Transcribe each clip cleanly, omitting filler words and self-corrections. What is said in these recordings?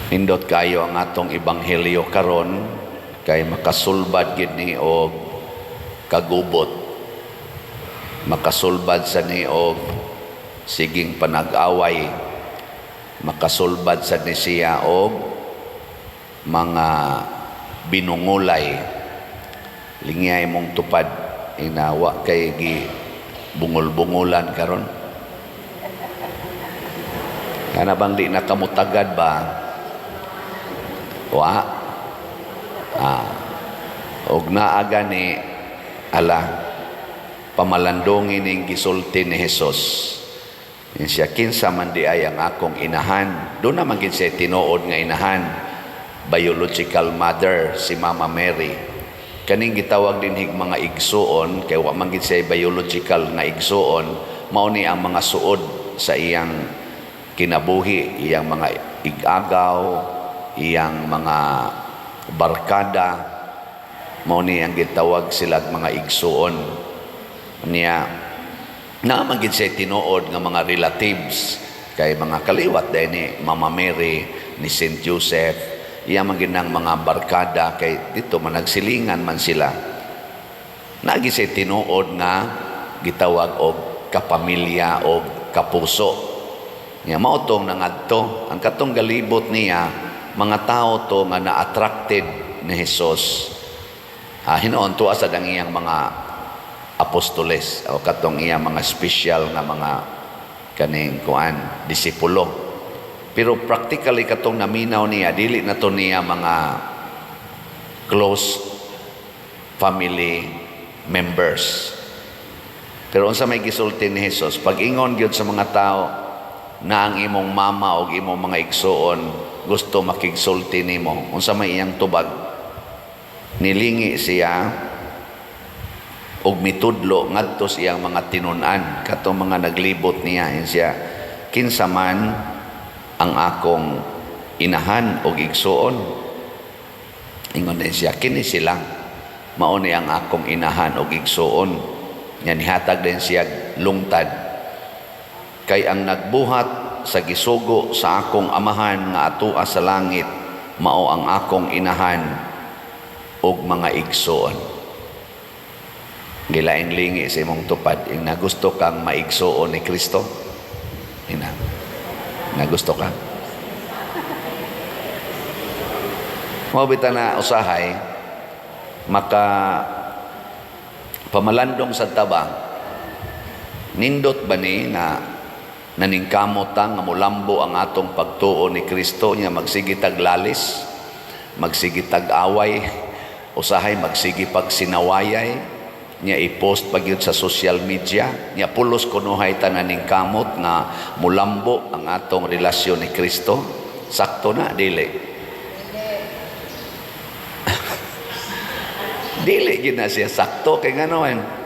Nindot kayo ang atong ebanghelyo karon kay makasulbad gid ni og kagubot, makasulbad sa ni og siging panag-away, makasulbad sa ni siya og mga binungulay. Lingay mong tupad inawa kay gi bungol-bungulan karon. Kana bang di nakamutagad ba? Wa. Og naaga ni ala pamalandongin ning gisulti ni Hesus. Siya kinsa man di ay ang akong inahan. Doon naman gid siya tinuod nga inahan. Biological mother si Mama Mary. Kaning gitawag din hig mga igsuon kay wa man gid siya biological nga igsuon, mao ni ang mga suod sa iyang kinabuhi, iyang mga igagaw, iyang mga barkada, mao ni ang gitawag sila mga igsuon niya. Naman gid siya tinuod nga mga relatives kay mga kaliwat dahil ni Mama Mary, ni Saint Joseph, iya man gid nang mga barkada kay dito man nagsilingan man sila. Nagi siya tinuod nga gitawag og kapamilya o kapuso. Niya mao tong nangadto ang katong galibot niya, mga tao to nga na-attracted ni Hesus. Hinoon tuwa sa dang iyang mga apostoles o katong iyang mga special nga mga kaning kuan disipulo. Pero practically katong naminaw niya dili na to niya mga close family members. Pero unsa may gisulti ni Hesus, pag-ingon gyud sa mga tao na ang imong mama o imong mga igsuon gusto makigsulti nimo, unsa may iyang tubag, nilingi siya og mitudlo ngadto sa iyang mga tinun-an katong mga naglibot niya. Siya, kinsa man ang akong inahan og igsuon, ingon din siya, kini sila mao ni ang akong inahan og igsuon. Yan ihatag din siya lungtad. Kay ang nagbuhat sa gisugo sa akong amahan nga atua sa langit, mao ang akong inahan ug mga igsoon. Gilaing lingi sa imong tupad, ing nagusto kang maigsoon ni Kristo? Ina, nagusto ka? Mabita na usahay, maka pamalandong sa tabang, nindot ba ni na naningkamot nga mulambo ang atong pagtuo ni Kristo niya, magsigi taglalis, magsigi tag-away, usahay magsigi pagsinawayay niya, i-post pagyud sa social media niya, pulos kunuhay ta naningkamot nga mulambo ang atong relasyon ni Kristo. Sakto na dili? Dili gid na siya sakto kay nganoan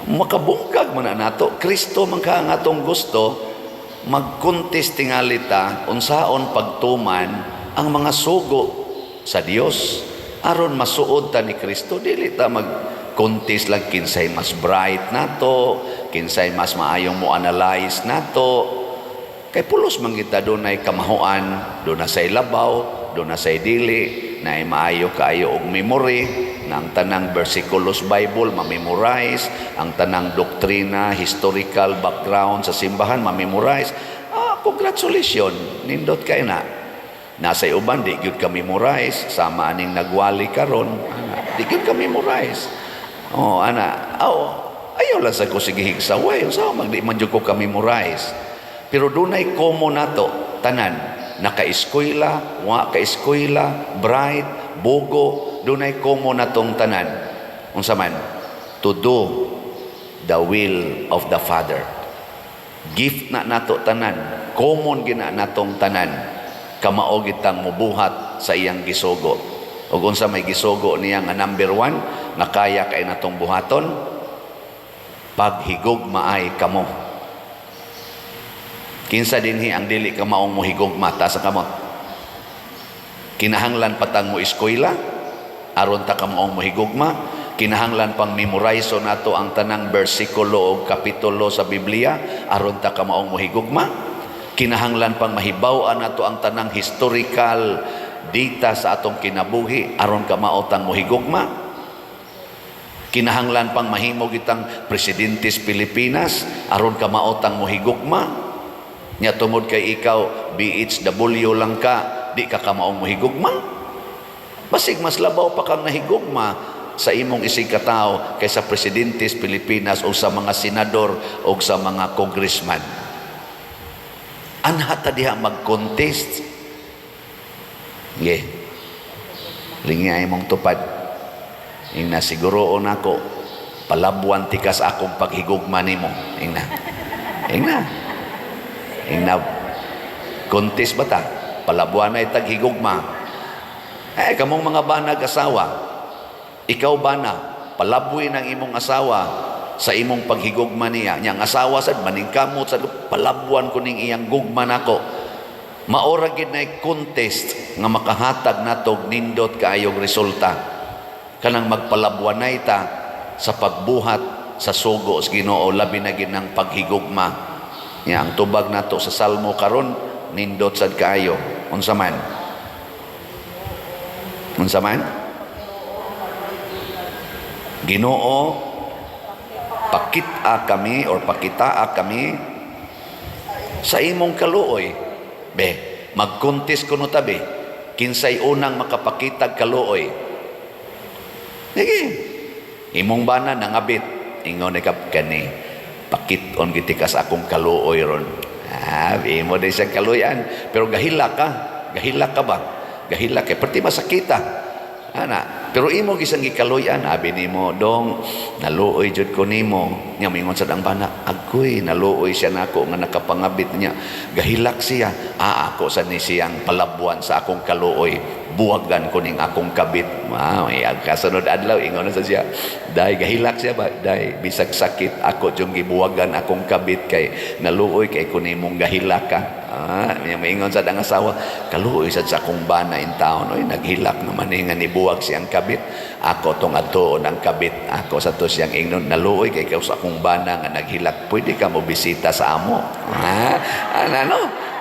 makabungkag man na nato. Kristo man ka ang atong gusto, magkuntis tingalita unsaon pagtuman ang mga sugo sa Dios aron masuod ta ni Kristo. Dili ta magkuntis lang kinsay mas bright nato, kinsay mas maayong mo analyze nato, kay pulos man kita dunay kamahuan, doon na say labaw, doon na say dili, na maayo kaayo og memory ng tanang versikulos Bible ma-memorize, ang tanang doktrina, historical background sa simbahan ma-memorize. Congratulations, nindot kay na. Nasa uban di gyud ka memorize, sama aning nagwali karon, di gyud ka memorize. Ayaw lang sa ko sige higsaway, sa magdi man jud ko ka memorize. Pero dunay common nato tanan, naka-eskwela, wa ka-eskwela, bright, bogo, dunay komo na tong tanan. Unsa man? To do the will of the Father. Gift na nato tanan. Common gina natong tanan. Kamao gitang mubuhat sa iyang gisugo. Ug unsa may gisugo niya nga number 1, nakaya kay natong buhaton, paghigugmaay kamo. Kinsa dinhi ang dili ka maong mohigugma ta sa kamot? Kinahanglan patang mo eskwela aron ta kamo mohigugma, kinahanglan pang memorize nato ang tanang bersikulo o kapitulo sa Biblia aron ta kamo mohigugma, Kinahanglan pang mahibaw-an nato ang tanang historical data sa atong kinabuhi aron ka maotang mohigugma. Kinahanglan pang mahimo kitang presidentes Pilipinas aron ka maotang mohigugma. Nya tungod kay ikaw BHW lang ka, di ka kamaong mohigugma. Basig mas labaw pa kang nahigugma sa imong isig katao kaysa presidentes Pilipinas o sa mga senador o sa mga congressman. Anha ta diha mag-contest. Lingay mong tupad. Ingna siguroon ako, palabuan tikas akong paghigugma nimo. Ingna. Contest ba ta? Palabuan na itag higugma. Kamong mga banag asawa, ikaw ba na palaboy ng imong asawa sa imong paghigugma niya? Niyang asawa sad maningkamot sa palabuan ko ning iyang gugma nako. Maora gid na contest nga makahatag natog nindot kaayong resulta. Kanang magpalabuan na ita sa pagbuhat sa sugo sa Ginoo labi na gid ng paghigugma. Nya ang tubag nato sa Salmo karon nindot sad kaayo. Unsa man? Ginoo, pakita kami sa imong kaluoy. Mag-contest kuno tabi. Kinsay unang makapakitag kaluoy. Sige. Imong bana nangabit. Ingon ni kani. Pakiton giti ka sa akong kaluoy ron. Imo din siyang kaluyan. Pero gahila ka. Gahila ka ba? Gahila ka. Perti masakita. Pero imo gisang gikaluyan. Abi nimo, dong, naluoy jud ko nimo. Nya mingon sad ang bana, agoy, naluoy siya nako nga nakapangabit niya. Gahilak siya. Ako sa ni siyang palabuan sa akong kaluoy. Buwagan ko ning akong kabit. Kasunod adlaw, ingon na sa siya. Day, gahilak siya ba? Day, bisag sakit. Ako yung gibuwagan akong kabit kay naluoy kay kunimong gahilak ka. Maingon sa dang asawa, kaluoy sad sa akong bana in town. Naghilak naman nga nibuwag siyang kabit. Ako tong atoon ang kabit. Ako sa to siyang ingnon, naluoy kay sa akong bana nga naghilak. Pwede ka mo bisita sa amo.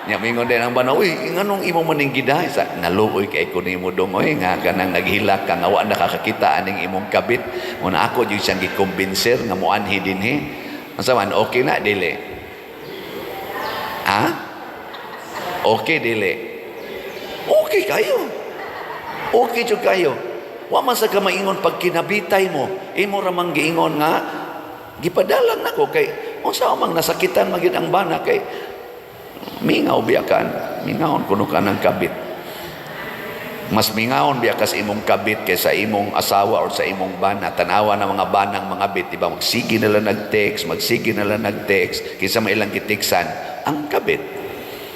Nya mingon din ang bana, nganong imo maning gidahay sa naluoy kay ko nimo dong nga kanang naghilak ka nga wa nakakakita aning imong kabit. Una ako jud siyang gikumbinser nga moanhi dinhi. Unsa man okay na dili? Okay dili? Okay kayo. Okay jud kayo. Wa man sa ka maingon pag kinabitay mo, imo ra man giingon nga gipadalan nako kay unsa man nasakitan magyud ang bana kay mingaw biyakan, mingawon kuno ka ng kabit. Mas mingawon biya ka sa imong kabit kaysa imong asawa o sa imong bana. Tanawa na mga banang mga bit, diba? Magsige na lang nag-text, kaysa may ilang kitiksan, ang kabit.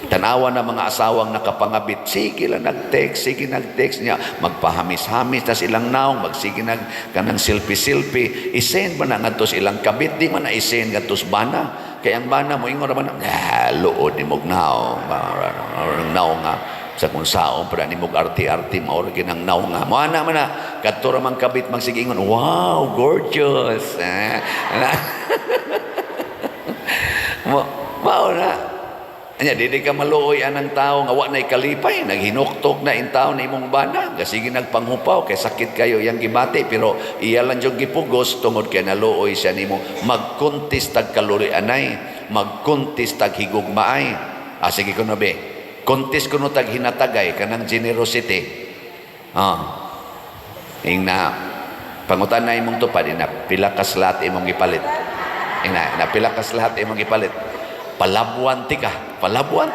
Tanawa na mga asawang nakapangabit, sige lang nag-text niya, magpahamis-hamis na silang naong, magsige kanang selfie-selfie, isend ba na nga to silang kabit, di man na isend nga to bana. Kaya ang bana mo, ingon naman, luod ni mog naong, naong nga, sa kung saong para ni mog arti-arti, maoragin ang naong nga. Moana man na, kadto ramang kabit, magsige ingon, wow, gorgeous. Mao na. Anya dili ka maluoy anang tao nga wa nay kalipay, naghinuktok na in tao ni imong bana, sige nagpanghupaw kay sakit kayo yang gibati pero iya lang jud gipugos tungod kay naluoy siya nimo. Mag-contest tag kalori anay, mag-contest tag higugmaay. Sige kuno be. Contest kuno tag hinatagay kanang generosity. Ingna pangutan na imong tupad ina pila ka slot imong gipalit. Ina pila ka slot imong gipalit. Palabuan ti ka. Palabuan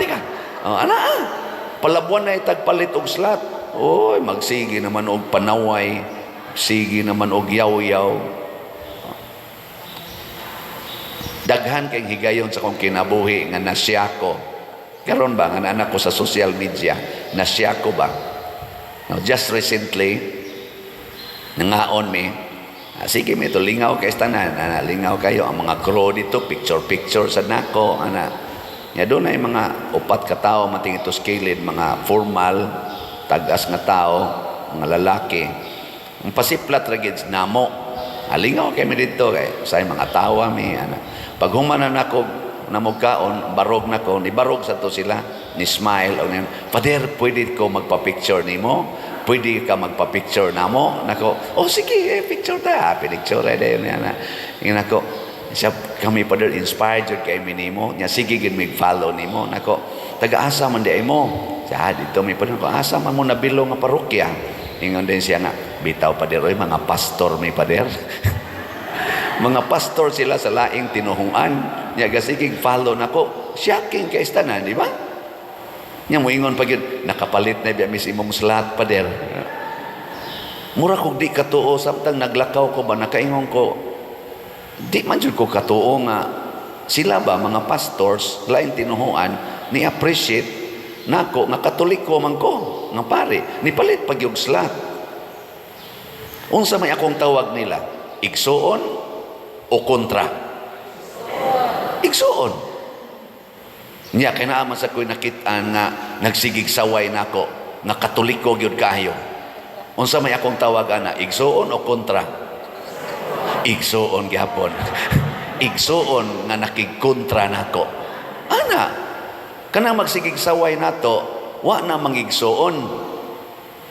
na itagpalit og slot. Magsige naman og panaway, sige naman og yaw-yaw. Daghan kay higayon sa kong kinabuhi nga nasya ko. Karon ba nga anak ko sa social media, nasya ko ba? Just recently, nangaon mi, sige mi ito, lingaw kayo tanan, lingaw kayo, ang mga crew dito, picture sa nako, ya doon ay mga upat ka tao, mating ito skilled, mga formal, tagas nga tao, mga lalaki, ang pasiplat ragid namo, lingaw kayo mi dito, kay sa mga tawa mi, pag humanan ako, na mugkaon, barog na ko, nibarog sa to sila, ni smile, o niyan, Pader, pwede ko magpa-picture nimo? Pwede ka magpa-picture na mo? Nako, sige, picture ta. Picture na yun yan. Yung nako, siya, kami Pader, inspired yun kay minimo. Nya, sige, mag-follow nimo. Nako, taga-asa man di ay mo. Siya, dito may Pader, asa man mo nabilo nga parokya. Ingon din siya nga, bitaw Pader, mga pastor may Pader. Mga pastor sila sa laing tinuhuan. Nya gasigig follow nako. Shocking kay istanan, di ba? Nya moingon pag yun, nakapalit na biya misimong slot Pader. Mura kog di katuo samtang naglakaw ko ba nakaingon ko. Di man jud ko katuo nga sila ba mga pastors laing tinuhuan ni appreciate nako nga Katoliko man ko nga pare ni palit pag yung slot. Unsa may akong tawag nila? Igsuon o kontra? Igsuon. Nya kay naa man sa ko'y nakit-an nga nagsigig saway nako nga Katoliko gyud kayo. Unsa may akong tawag ana? Igsuon o kontra? Igsuon gyapon. Igsuon nga nakigkontra nako. Ana, kanang magsigig saway nato, wa na mangigsuon.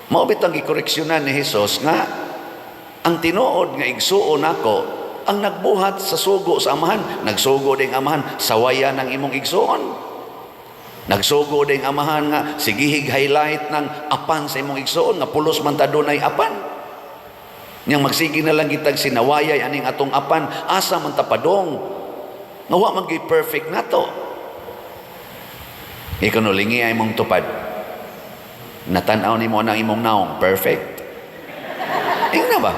Mao bitang gikoreksyonan ni Hesus nga ang tinuod nga igsuon nako ang nagbuhat sa sugo sa amahan. Nagsugo ding amahan, sawaya ng imong igsuon. Nagsugo ding amahan nga, sigihig highlight ng apan sa imong igsuon, nga pulos man ta dunay apan. Niyang magsigi na lang kitag sinawayay aning atong apan, asa man ta padong. Nga wa man gyud perfect nato. Ikaw no, lingi ay mong tupad. Natanaw ni mo ng imong naong, perfect. Ingna ba?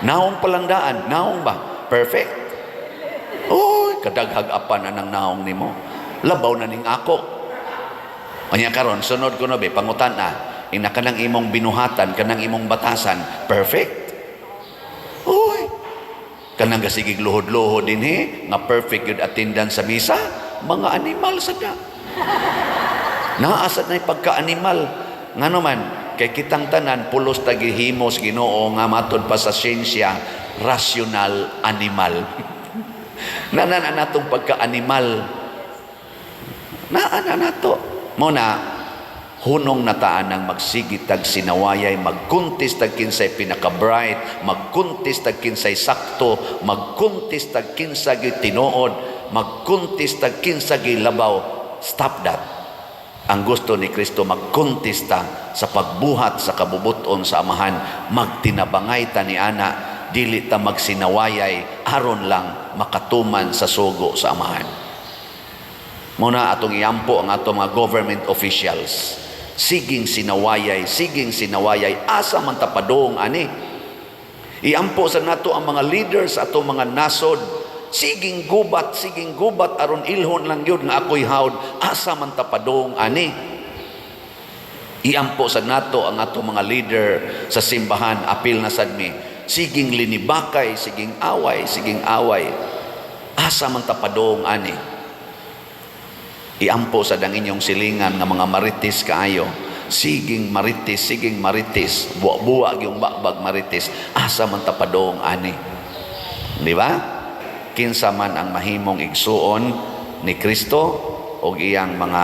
Naong palandaan, naong ba? Perfect. Oy, kadaghag apan na ng naong nimo. Labaw na ning ako. Anya karon, sunod ko no be, pangutan na. Ina kanang imong binuhatan, kanang imong batasan, perfect. Oy, kanang gasigig luhod-luhod din nga perfect yun attendance sa misa, mga animal sada. Naasad na yung pagka-animal. Nga naman, kay kitang tanan pulos tagihimos Ginoo nga matod pa sa siyensya rational animal. Naana natong pagka-animal. Naana nato. Muna hunong nataan ang magsigit tag sinawayay, magkuntis tag kinsay pinaka-bright, magkuntis tag kinsay sakto, magkuntis tag kinsay tinuod, magkuntis tag kinsay labaw. Stop that. Ang gusto ni Kristo magkontista sa pagbuhat sa kabubuton sa amahan, magtinabangay ta ni ana, dili ta magsinawayay aron lang makatuman sa sugo sa amahan. Muna atong iampo ang atong mga government officials. Siging sinawayay, asa man ta padong ani. Iampo sa nato ang mga leaders atong mga nasod. Siging gubat aron ilhon lang yun nga ako'y hawd, asa man tapadong ani. Iampo sa nato ang ato mga leader sa simbahan, apil na sadmi, siging linibakay, siging away, asa man tapadong ani. Iampo sa dang inyong silingan nga mga marites kaayo, siging marites, buwa-buwa yung bakbag marites, asa man tapadong ani. Di ba? Kinsa man ang mahimong igsuon ni Kristo o iyang mga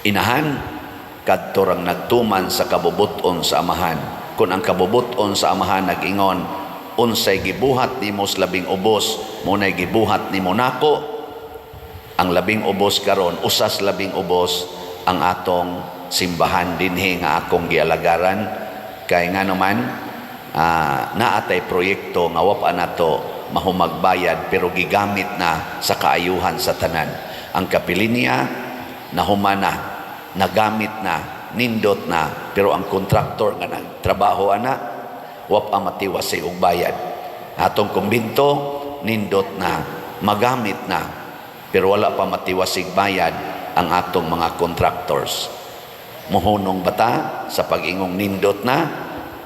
inahan kadto rang nagtuman sa kabubuton sa amahan. Kung ang kabubuton sa amahan nag-ingon, unsay gibuhat nimo sa labing ubos, munay gibuhat nimo nako. Ang labing ubos karon, usas labing ubos ang atong simbahan dinhi nga akong gialagaran. Kay nga naman naatay proyekto nga wa pa nato mahumagbayad pero gigamit na sa kaayuhan sa tanan. Ang kapilinya nahumana, nagamit na, nindot na, pero ang kontraktor nga nagtrabaho ana wa pa matiwasay og bayad. Atong kumbinto nindot na, magamit na, pero wala pa matiwasig bayad ang atong mga contractors. Muhunong bata sa pag-ingong nindot na,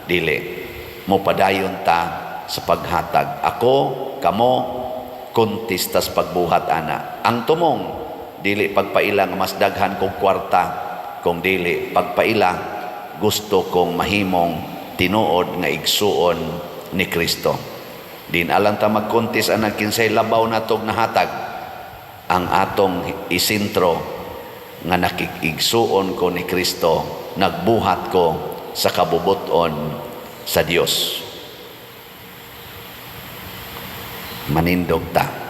dili. Mupadayon ta sa paghatag. Ako, kamo, kontistas pagbuhat ana. Ang tumong, dili pagpailang mas daghan kong kwarta, kung dili pagpaila, gusto kong mahimong tinuod nga igsuon ni Kristo. Din alang ta magkontis anang kinsay labaw natog nahatag. ang atong isintro nga nakikigsuon ko ni Kristo, nagbuhat ko sa kabubuton sa Dios. Manindog ta.